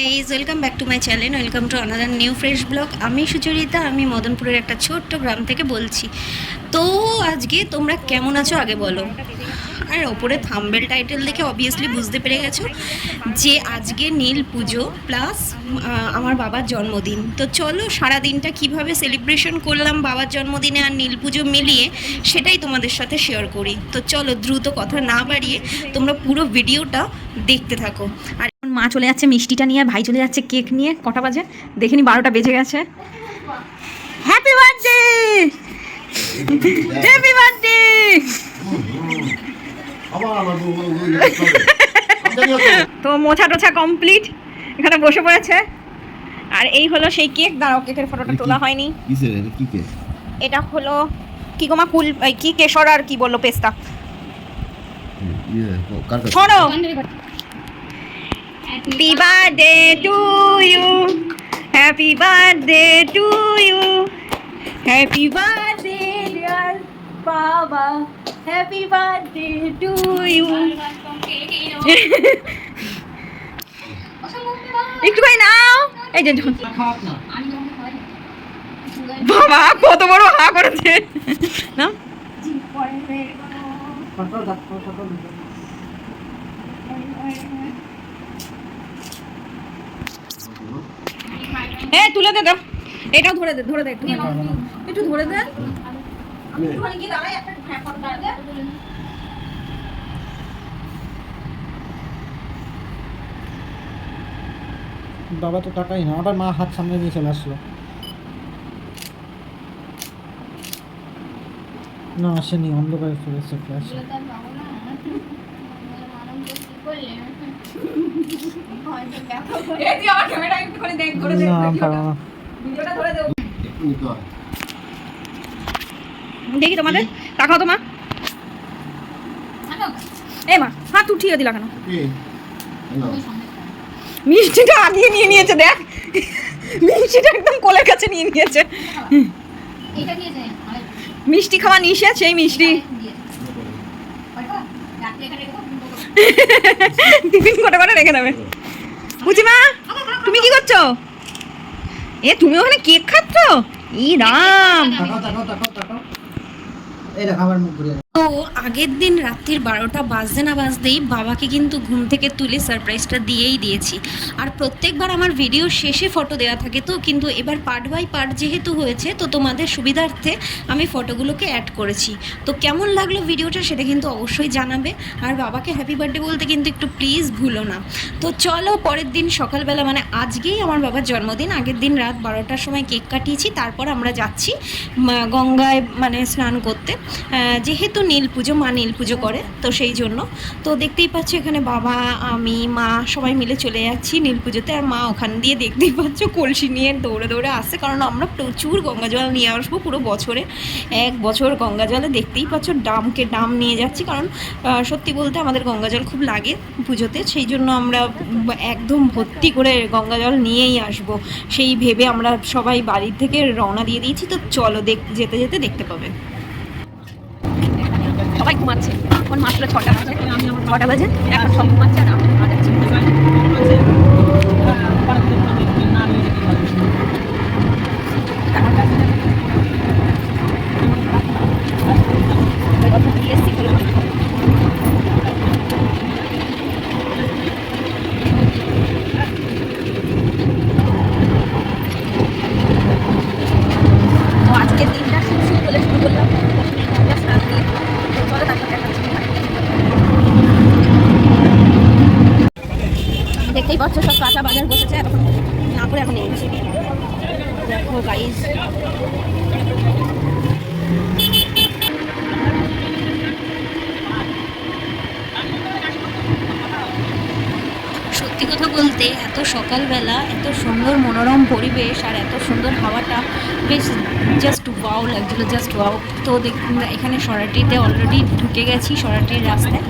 Guys, welcome back to my channel. Welcome to another new fresh blog. আমি সুচরিতা, আমি মদনপুরের একটা ছোট্ট গ্রাম থেকে বলছি। তো আজকে তোমরা কেমন আছো আগে বলো। আর ওপরে থাম্বেল টাইটেল দেখে অবভিয়াসলি বুঝতে পেরে গেছো যে আজকে নীল পুজো প্লাস আমার বাবার জন্মদিন। তো চলো সারা দিনটা কীভাবে সেলিব্রেশন করলাম বাবার জন্মদিনে আর নীল পুজো মিলিয়ে সেটাই তোমাদের সাথে শেয়ার করি। তো চলো দ্রুত কথা না বাড়িয়ে তোমরা পুরো ভিডিওটা দেখতে থাকো। আর মা চলে যাচ্ছে মিষ্টিটা নিয়ে, ভাই চলে যাচ্ছে কেক নিয়ে। কটা বাজে দেখিনি, 12টা বেজে গেছে। Happy birthday, happy birthday. তো মোছা টোছা কমপ্লিট, এখানে বসে পড়েছে। আর এই হলো সেই কেক। দাঁড়াও, কেকের ফটোটা তোলা হয়নি। এটা হলো কি গোমা কুল কি কেশর আর কি বললো পেস্তা। শোনো, happy birthday to you, happy birthday to you, happy birthday dear বাবা, হ্যাপি বার্থডে টু ইউ। একটু ভাই নাও। এই যে বাবা কত বড় হা করেছে না। হ্যাঁ তুলে দে, দাও এটাও ধরে দে, ধরে দে একটু, একটু ধরে দে। আমি একটুখানি গিয়ে দাঁড়াই, একটা ফটো তুলে দে। বাবা তো টাকাই না, আবার মা হাত সামনে নিয়ে চলে আসলো। না আসেনি, অন্ধকারে ফেলেছে ফ্ল্যাশ। দেখি তোমাদের, তাকাও তো মা। এ মা হাত উঠিয়ে দিলা কেন? মিষ্টিটা আগিয়ে নিয়ে নিয়েছে, দেখ মিষ্টিটা একদম কোলের কাছে নিয়ে নিয়েছে। মিষ্টি খাওয়া নিষেধ, সেই মিষ্টি টিফিন করে করে রেখে দেবে। বুঝিমা তুমি কি করছো? এ তুমি ওখানে কেক খাচ্ছ? ই রাম। তো আগের দিন রাত্রির 12টা বাজতে না বাজতেই বাবাকে কিন্তু ঘুম থেকে তুলে সারপ্রাইজটা দিয়েই দিয়েছি। আর প্রত্যেকবার আমার ভিডিও শেষে ফটো দেওয়া থাকে, তো কিন্তু এবার পার্ট বাই পার্ট যেহেতু হয়েছে তো তোমাদের সুবিধার্থে আমি ফটোগুলোকে অ্যাড করেছি। তো কেমন লাগলো ভিডিওটা সেটা কিন্তু অবশ্যই জানাবে। আর বাবাকে হ্যাপি বার্থডে বলতে কিন্তু একটু প্লিজ ভুলো না। তো চলো পরের দিন সকালবেলা, মানে আজকেই আমার বাবার জন্মদিন, আগের দিন রাত 12টার সময় কেক কাটিয়েছি। তারপর আমরা যাচ্ছি গঙ্গায় মানে স্নান করতে, যেহেতু নীল পুজো, মা নীল পুজো করে তো সেই জন্য। তো দেখতেই পাচ্ছ এখানে বাবা, আমি, মা সবাই মিলে চলে যাচ্ছি নীল পুজোতে। আর মা ওখান দিয়ে দেখতেই পাচ্ছ কলসি নিয়ে দৌড়ে দৌড়ে আসছে, কারণ আমরা প্রচুর গঙ্গা জল নিয়ে আসবো পুরো বছরে, 1 বছর গঙ্গা জলে। দেখতেই পাচ্ছ ডামকে ডাম নিয়ে যাচ্ছি, কারণ সত্যি বলতে আমাদের গঙ্গা জল খুব লাগে পুজোতে, সেই জন্য আমরা একদম ভর্তি করে গঙ্গা জল নিয়েই আসবো সেই ভেবে আমরা সবাই বাড়ির থেকে রওনা দিয়ে দিয়েছি। তো চলো যেতে যেতে দেখতে পাবে। সবাই ঘুমাচ্ছে, এখন মাত্র 6টা বাজে, 6টা বাজে, এখন সব ঘুমাচ্ছে আর আমরা ঘুমাচ্ছি। তো আজকের দিনটা শুরু করে শুরু করলাম স্নান দিয়ে। চলো তারপর দেখাচ্ছি। দেখতেই পাচ্ছ সব কাঁচা বাজার বসেছে, এখন না করে এখন নিয়েছি। দেখো গাইস, সত্যি কথা বলতে এত সকালবেলা এত সুন্দর মনোরম পরিবেশ আর এত সুন্দর হাওয়াটা বেশ জাস্ট ওয়াও লাগছিলো, জাস্ট ওয়াও। তো এখানে সরাটিতে অলরেডি ঢুকে গেছি, সরাটির রাস্তায়।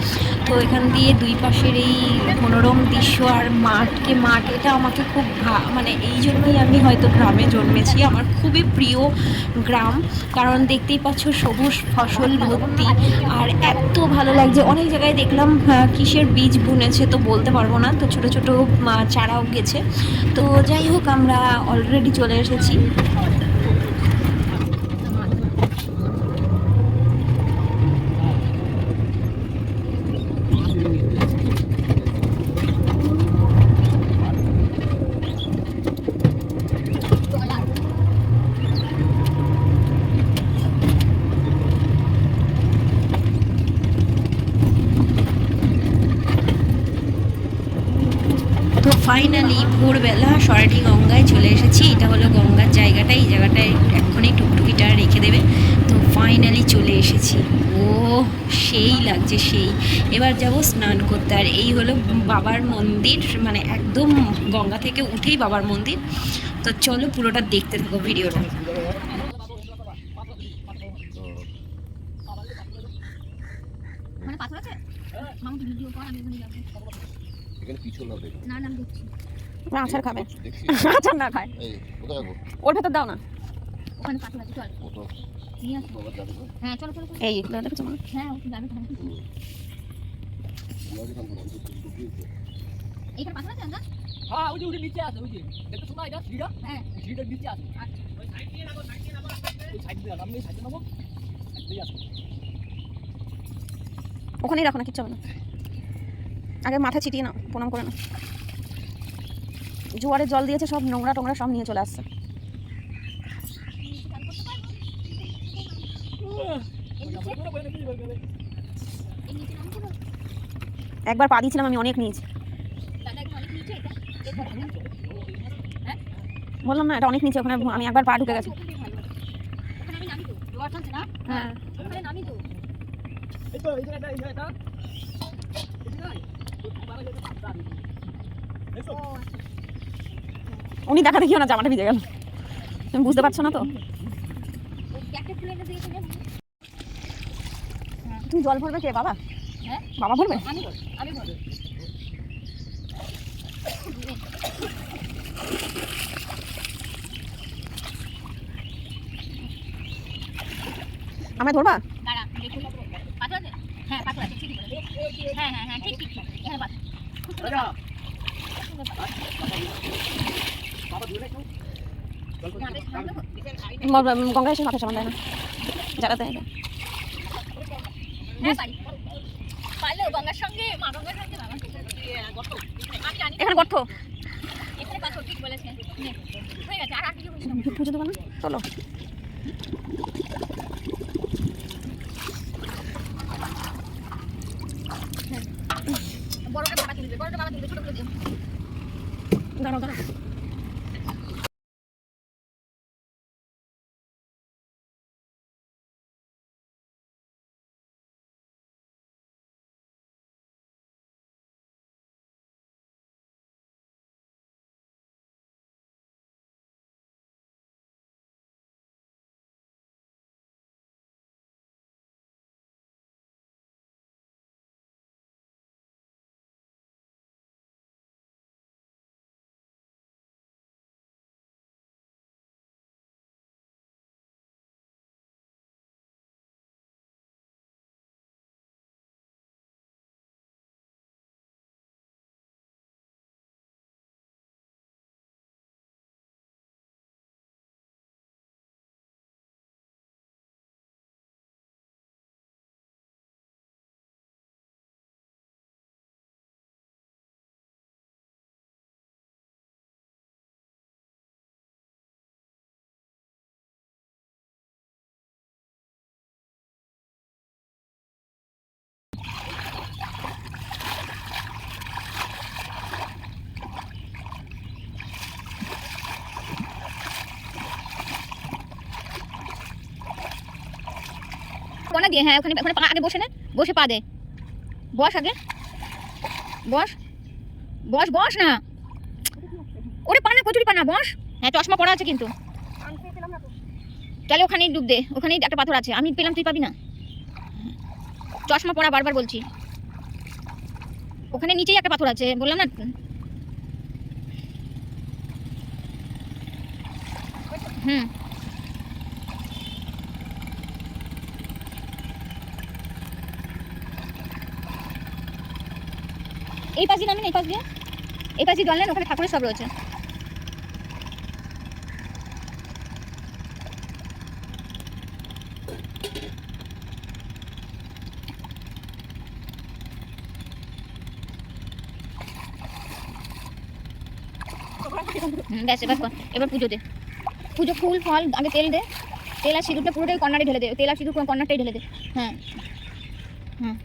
তো এখান দিয়ে দুই পাশের এই মনোরম দৃশ্য আর মাঠ, এটা আমাকে খুব মানে এই জন্যই আমি হয়তো গ্রামে জন্মেছি। আমার খুবই প্রিয় গ্রাম, কারণ দেখতেই পাচ্ছ সবুজ ফসল ভর্তি আর এত ভালো লাগছে। অনেক জায়গায় দেখলাম কিসের বীজ বুনেছে তো বলতে পারবো না, তো ছোটো ছোট ছোট চারাও গেছে। তো যাই হোক, আমরা অলরেডি চলে এসেছি। তো ফাইনালি ভোরবেলা সরাটি গঙ্গায় চলে এসেছি। এটা হলো গঙ্গার জায়গাটা, এই জায়গাটায় এক্ষুনি টুকটুকিটা রেখে দেবে। তো ফাইনালি চলে এসেছি। ও সেই লাগছে, সেই। এবার যাব স্নান করতে। আর এই হলো বাবার মন্দির, মানে একদম গঙ্গা থেকে উঠেই বাবার মন্দির। তো চলো পুরোটা দেখতে থাকো ভিডিওটা। মানে পাথর আছে? মামুকে ভিডিও কর, আমি এখানে যাবো। এখানে পিছল না দেখো। না না আমি দেখছি। আচার খাবে? দেখছি। আচার না খায়। এই কোথায় যাবো? ওর ভেতর দাও না। ওখানে পাথর আছে, চল। কত? নিয়ে আসো। বাবা যাবে তো? হ্যাঁ চলো চলো চলো। এই দেখছো না? হ্যাঁ ও তো যাবে তো। আমরা যেখান থেকে অন্তত ঢুকিয়েছে। এইখানে পাথর আছে না? হ্যাঁ ওই যে ওটা নিচে আছে, ওই যে দেখতে শোনা এটা সিঁড়িটা, হ্যাঁ সিঁড়িটার নিচে আছে। ওই সাইড দিয়ে নামো, ওই সাইড দিয়ে নামো, এই সাইডে নামো, এই আছে। ওখানেই রাখো না, কিচ্ছু হবে না। আগে মাথা ছিটিয়ে নাও, প্রণাম করে নাও। জোয়ারে জল দিয়েছে, সব নোংরা টোংরা সব নিয়ে চলে আসছে। একবার পা দিয়েছিলাম আমি, অনেক নিয়েছি। দাদা এখানে অনেক নিচে এটা। হ্যাঁ বললাম না, এটা অনেক নিচে। ওখানে আমি একবার পা ঢুকে গেছি। ওখানে ভালো। ওখানে আমি নামি তো। জোয়ার চলছে না? হ্যাঁ, ওখানে নামি তো। এই তো এই জায়গাটা, এই জায়গাটা। এই জায়গায় বাবা যেটা পাত্র আছে। দেখো উনি দেখা দেখিও না, জামাটা ভিজে গেল। তুমি বুঝতে পারছো না তো? ও ব্যাকেট খুলে এনে দিয়েছে না? তুমি জল ভরবে কে? বাবা? হ্যাঁ বাবা ভরবে? আমি বলবো। আমায় ধরবা? দাঁড়া দেখি। পাথর আছে? হ্যাঁ পাথর আছে, ঠিকই বলেছো। হ্যাঁ হ্যাঁ হ্যাঁ ঠিক ঠিক ঠিক। এখানে পাথর। রাজা বাবা দূরে একটু গঙ্গায় এসে মাথা সামান দেয় না, যারা দেয় না। হ্যাঁ পারি। পারলেও গঙ্গার সঙ্গে মা গঙ্গার সঙ্গে বাবা গর্ত। আমি জানি এখানে গর্ত। এখানে পাথর, ঠিক বলেছেন। নে, হয়ে গেছে। আর কিছু বলিস না। পুজো দেবো না, চলো। বড়টা বাবা তুলবে, বড়টা বাবা তুলবে, ছোটগুলো দিও। দাঁড়াও দাঁড়াও। কোনা দিয়ে, হ্যাঁ ওখানে ওখানে পা আগে বসে নে, বসে পা দে। বস আগে, বস বস বস না। ওরে পা না, কচুরি পা না, বস। হ্যাঁ চশমা পরা আছে কিন্তু। তাহলে ওখানেই ডুব দে, ওখানেই একটা পাথর আছে। আমি পেলাম, তুই পাবি না। চশমা পরা, বারবার বলছি। ওখানে নিচেই একটা পাথর আছে, বললাম না। হুম এই পাশ দিয়ে নামি না, এই পাশ দিয়ে। এই পাশে জল নেন, ওখানে ঠাকুরের সব রয়েছে। ব্যাস এবার কর, এবার পুজো দে। পুজো ফুল ফল আগে তেল দে, তেল আর সিঁদুরটা পুরোটাই কর্নারে ঢেলে দে, তেল আর সিঁদুর কর্নারটাই ঢেলে দে। হ্যাঁ হুম,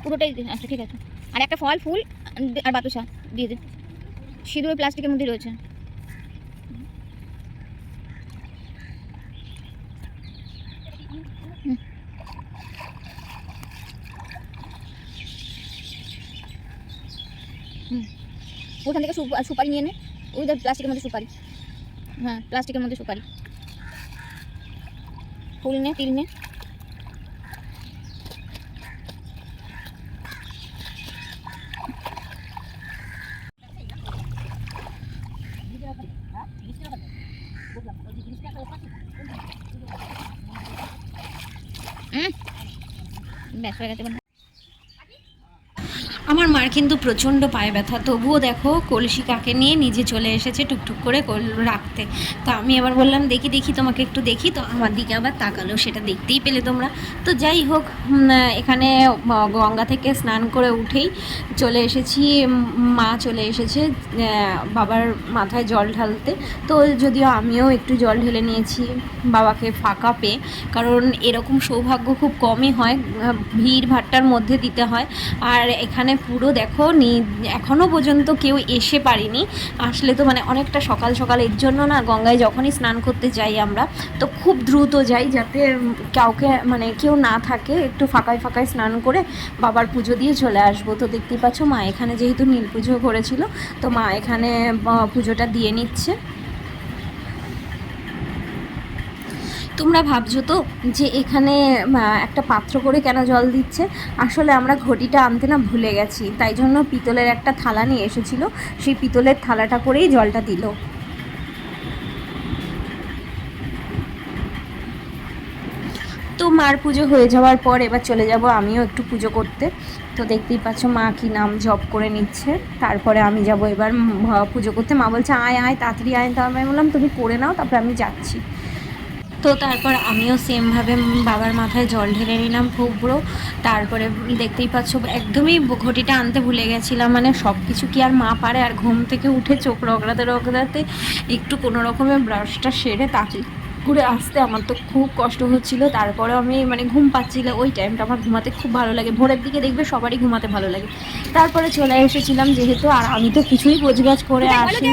পুরোটাই দে। আচ্ছা ঠিক আছে। আর একটা ফল ফুল আর বাতাসা দিয়ে দে। সিঁদুর প্লাস্টিকের মধ্যে রয়েছে। ওখান থেকে সুপারি নিয়ে নে, ওই দেখ প্লাস্টিকের মধ্যে সুপারি। হ্যাঁ প্লাস্টিকের মধ্যে সুপারি। ফুল নে, তিল নে। ব্যাস হয়ে গেছে। আমার মার কিন্তু প্রচণ্ড পায়ে ব্যথা, তবুও দেখো কলসি কাকে নিয়ে নিজে চলে এসেছে টুকটুক করে রাখতে। তো আমি আবার বললাম দেখি দেখি তোমাকে একটু দেখি, তো আমার দিকে আবার তাকালো, সেটা দেখতেই পেলে তোমরা। তো যাই হোক, এখানে গঙ্গা থেকে স্নান করে উঠেই চলে এসেছি, মা চলে এসেছে বাবার মাথায় জল ঢালতে। তো যদিও আমিও একটু জল ঢেলে নিয়েছি বাবাকে ফাঁকা পেয়ে, কারণ এরকম সৌভাগ্য খুব কমই হয়, ভিড় ভাট্টার মধ্যে দিতে হয়। আর এখানে পুরো দেখো এখনও পর্যন্ত কেউ এসে পারিনি, আসলে তো মানে অনেকটা সকাল সকাল। এর জন্য না গঙ্গায় যখনই স্নান করতে যাই আমরা, তো খুব দ্রুত যাই যাতে কাউকে মানে কেউ না থাকে, একটু ফাঁকায় ফাঁকায় স্নান করে বাবার পুজো দিয়ে চলে আসবো। তো দেখতেই পাচ্ছ মা এখানে যেহেতু নীল পুজো করেছিল, তো মা এখানে পুজোটা দিয়ে নিচ্ছে। তোমরা ভাবছো তো যে এখানে একটা পাত্র করে কেন জল দিচ্ছে, আসলে আমরা ঘটিটা আনতে না ভুলে গেছি, তাই জন্য পিতলের একটা থালা নিয়ে এসেছিলো, সেই পিতলের থালাটা করেই জলটা দিল। তো মার পুজো হয়ে যাওয়ার পর এবার চলে যাব আমিও একটু পুজো করতে। তো দেখতেই পাচ্ছ মা কি নাম জপ করে নিচ্ছে, তারপরে আমি যাব এবার পুজো করতে। মা বলছে আয় আয় তাড়াতাড়ি আয়, তো আমি বললাম তুমি করে নাও, তারপরে আমি যাচ্ছি। তো তারপর আমিও সেমভাবে বাবার মাথায় জল ঢেলে নিলাম পুরো। তারপরে দেখতেই পাচ্ছ একদমই ঘটিটা আনতে ভুলে গেছিলাম, মানে সব কিছু কি আর মা পারে। আর ঘুম থেকে উঠে চোখ রগড়াতে রগড়াতে একটু কোনো রকমের ব্রাশটা সেরে তাড়াতাড়ি করে আসতে আমার তো খুব কষ্ট হচ্ছিলো। তারপরেও আমি মানে ঘুম পাচ্ছিল, ওই টাইমটা আমার ঘুমাতে খুব ভালো লাগে, ভোরের দিকে দেখবে সবারই ঘুমাতে ভালো লাগে। তারপরে চলে এসেছিলাম যেহেতু, আর আমি তো কিছুই গোছগাছ করে আসিনি,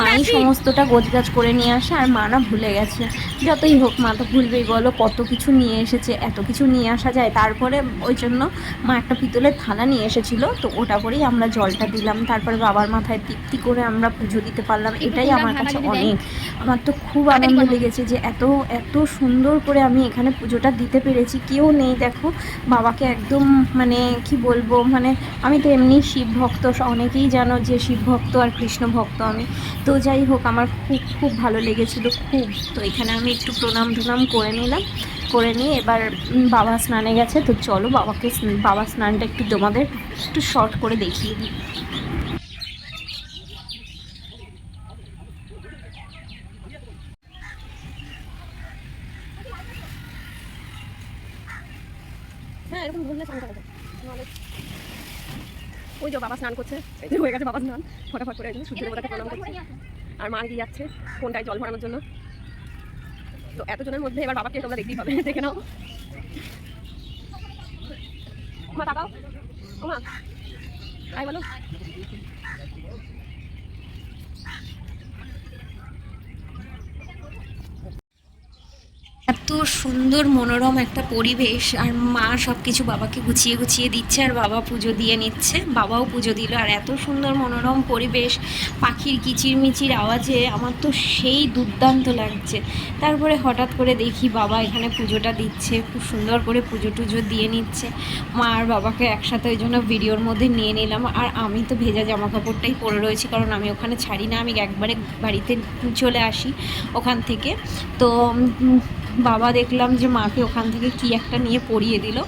মাই সমস্তটা গোছগাছ করে নিয়ে আসে। আর মা না ভুলে গেছে, যতই হোক মা তো ভুলবেই বলো, কত কিছু নিয়ে এসেছে, এত কিছু নিয়ে আসা যায়। তারপরে ওই জন্য মা একটা পিতলের থালা নিয়ে এসেছিলো, তো ওটা করেই আমরা জলটা দিলাম। তারপরে বাবার মাথায় তৃপ্তি করে আমরা পুজো দিতে পারলাম, এটাই আমার কাছে অনেক। আমার তো খুব আনন্দ লেগেছে যে এত এত সুন্দর করে আমি এখানে পুজোটা দিতে পেরেছি। কেউ নেই দেখো, বাবাকে একদম মানে কি বলবো, মানে আমি তো এমনি শিব ভক্ত, অনেকেই জানো যে শিব ভক্ত আর কৃষ্ণ ভক্ত আমি। তো যাই হোক আমার খুব খুব ভালো লেগেছিলো খুব। তো এখানে আমি একটু প্রণাম টনাম করে নিলাম, করে নিয়ে এবার বাবা স্নানে গেছে। তো চলো বাবার স্নানটা একটু তোমাদের একটু শর্ট করে দেখিয়ে দিই। হ্যাঁ এরকম ভুললে স্নান করা যায়, ওই যে বাবা স্নান করছে, এই যে হয়ে গেছে বাবা স্নান, ফটাফট করে একদম সূর্য দেবতাকে প্রণাম করছে। আর মা এগিয়ে যাচ্ছে কোনটায় জল ভরানোর জন্য। তো এতজনের মধ্যে এবার বাবাকে তোমরা দেখতেই পাবে, দেখে নাও। মা তাকাও, ও মা আয় বলো। এত সুন্দর মনোরম একটা পরিবেশ, আর মা সব কিছু বাবাকে গুছিয়ে গুছিয়ে দিচ্ছে, আর বাবা পুজো দিয়ে নিচ্ছে, বাবাও পুজো দিল। আর এত সুন্দর মনোরম পরিবেশ, পাখির কিচিরমিচির আওয়াজে আমার তো সেই দুর্দান্ত লাগছে। তারপরে হঠাৎ করে দেখি বাবা এখানে পুজোটা দিচ্ছে, খুব সুন্দর করে পুজো টুজো দিয়ে নিচ্ছে। মা আর বাবাকে একসাথে ওই জন্য ভিডিওর মধ্যে নিয়ে নিলাম। আর আমি তো ভেজা জামা কাপড়টাই পরে রয়েছি, কারণ আমি ওখানে ছাড়ি না, আমি একবারে বাড়িতে চলে আসি ওখান থেকে। তো বাবা দেখলাম যে মাকে ওখান থেকে কি একটা নিয়ে পরিয়ে দিল।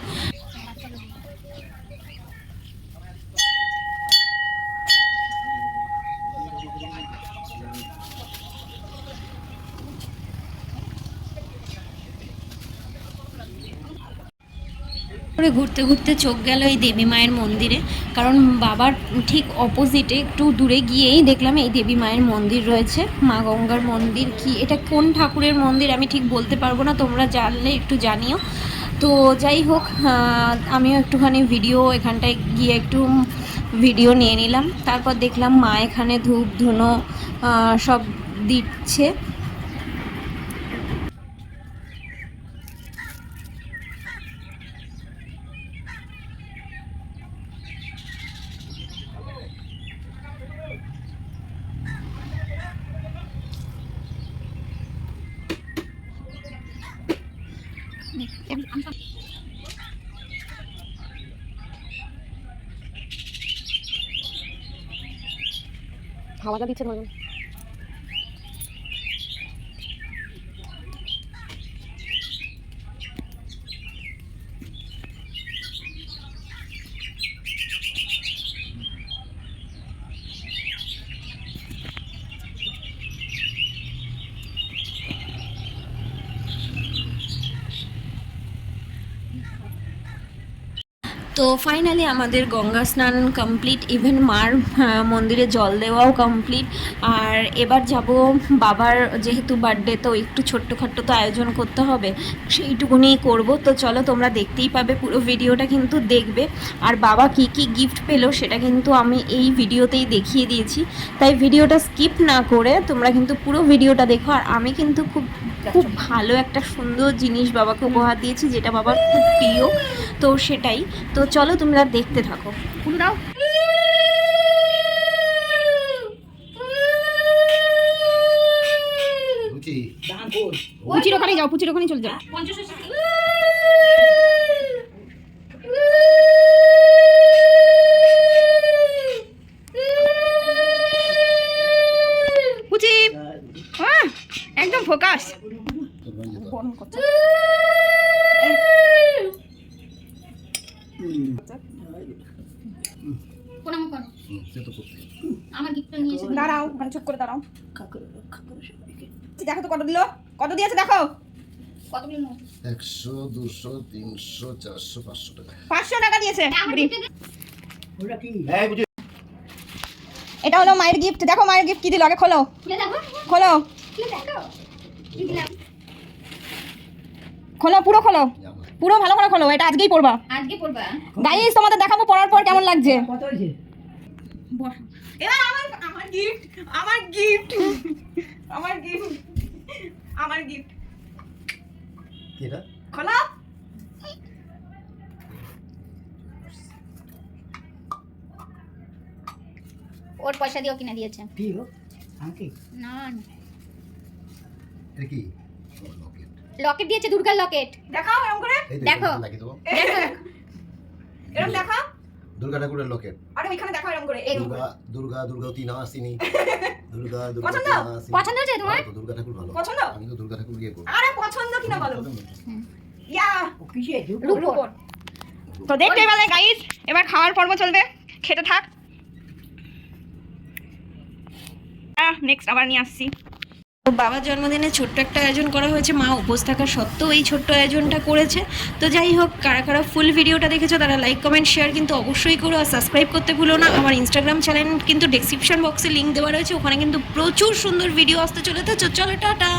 করে ঘুরতে ঘুরতে চোখ গেল এই দেবী মায়ের মন্দিরে, কারণ বাবার ঠিক অপোজিটে একটু দূরে গিয়েই দেখলাম এই দেবী মায়ের মন্দির রয়েছে, মা গঙ্গার মন্দির। কি এটা কোন ঠাকুরের মন্দির আমি ঠিক বলতে পারবো না, তোমরা জানলে একটু জানিও। তো যাই হোক, আমিও একটুখানি ভিডিও এখানটায় গিয়ে একটু ভিডিও নিয়ে নিলাম। তারপর দেখলাম মা এখানে ধূপ ধুনো সব দিচ্ছে। হাওয়াটা দিচ্ছে ধরুন। তো ফাইনালি আমাদের গঙ্গা স্নান কমপ্লিট, ইভেন মার মন্দিরে জল দেওয়াও কমপ্লিট। আর এবার যাব বাবার, যেহেতু বার্থডে তো একটু ছোট্টখাট্টো তো আয়োজন করতে হবে, সেইটুকুনি করব। তো চলো তোমরা দেখতেই পাবে, পুরো ভিডিওটা কিন্তু দেখবে। আর বাবা কি কি গিফট পেলো সেটা কিন্তু আমি এই ভিডিওতেই দেখিয়ে দিয়েছি, তাই ভিডিওটা স্কিপ না করে তোমরা কিন্তু পুরো ভিডিওটা দেখো। আর আমি কিন্তু খুব খুব ভালো একটা সুন্দর জিনিস বাবাকে উপহার দিয়েছি, যেটা বাবার খুব প্রিয়, তো সেটাই। তো চলো তোমরা দেখতে থাকো। ফুল দাও। রুচি পুচির ওখানে যাও, পুচির ওখানে চলে যাও। পুচি একদম ফোকাস। সে তো করতে আমার গিফটটা নিয়ে এসে দাঁড়াও, ওখানে চুপ করে দাঁড়াও। দেখো তো কত দিল, কত দিয়েছে দেখো। কতগুলো নোট? 100 200 300 400 500 টাকা। 500 টাকা দিয়েছে। হ্যাঁ বুঝি। এটা হলো মায়ের গিফট। দেখো মায়ের গিফট কি দিল, আগে খোলো খুলে দেখো, খোলো খুলে দেখো কি দিলাম। খোলো, পুরো খোলো, পুরো ভালো করে খোলো। এটা আজকেই পড়বা, আজকে পড়বা। গাইস তোমাদের দেখাবো পড়ার পর কেমন লাগছে। এবার আমার গিফট, আমার গিফট, আমার গিফট, আমার গিফট। কি এটা? খোলো। ওর পয়সা দিয়েও কিনে দিয়েছে। কি গো আংটি? না না, এটা কি? লকেট। লকেট দিয়েছে, দুর্গার লকেট। দেখাও এরকম করে, এই দেখো। লাগিয়ে দেবো। এরকম দেখাও। দুর্গা ঠাকুরের লকেট। আরে ওইখানে দেখাও এরকম করে। দুর্গা দুর্গা দুর্গা তিন আসিনি। দুর্গা দুর্গা পছন্দ? তিন আসিনি। পছন্দ হয়েছে তোমার? তো দুর্গা ঠাকুর ভালো। পছন্দ? আমি তো দুর্গা ঠাকুর গিয়ে করব। আরে পছন্দ কিনা বলো। ইয়া ও কিসে রূপোর। তো দেখতে পেলে গাইস, এবার খাওয়ার পর্ব চলবে, খেতে থাক। নেক্সট আবার নিয়ে আসছি। তো বাবার জন্মদিনে ছোট্ট একটা আয়োজন করা হয়েছে, মা উপোস থাকা সত্ত্বেও এই ছোট্ট আয়োজনটা করেছে। তো যাই হোক, কারা কারা ফুল ভিডিওটা দেখেছো তারা লাইক কমেন্ট শেয়ার কিন্তু অবশ্যই করো, আর সাবস্ক্রাইব করতে ভুলো না। আমার ইনস্টাগ্রাম চ্যানেল কিন্তু ডেসক্রিপশন বক্সে লিঙ্ক দেওয়া রয়েছে, ওখানে কিন্তু প্রচুর সুন্দর ভিডিও আসতে চলেছে। চলো টাটা।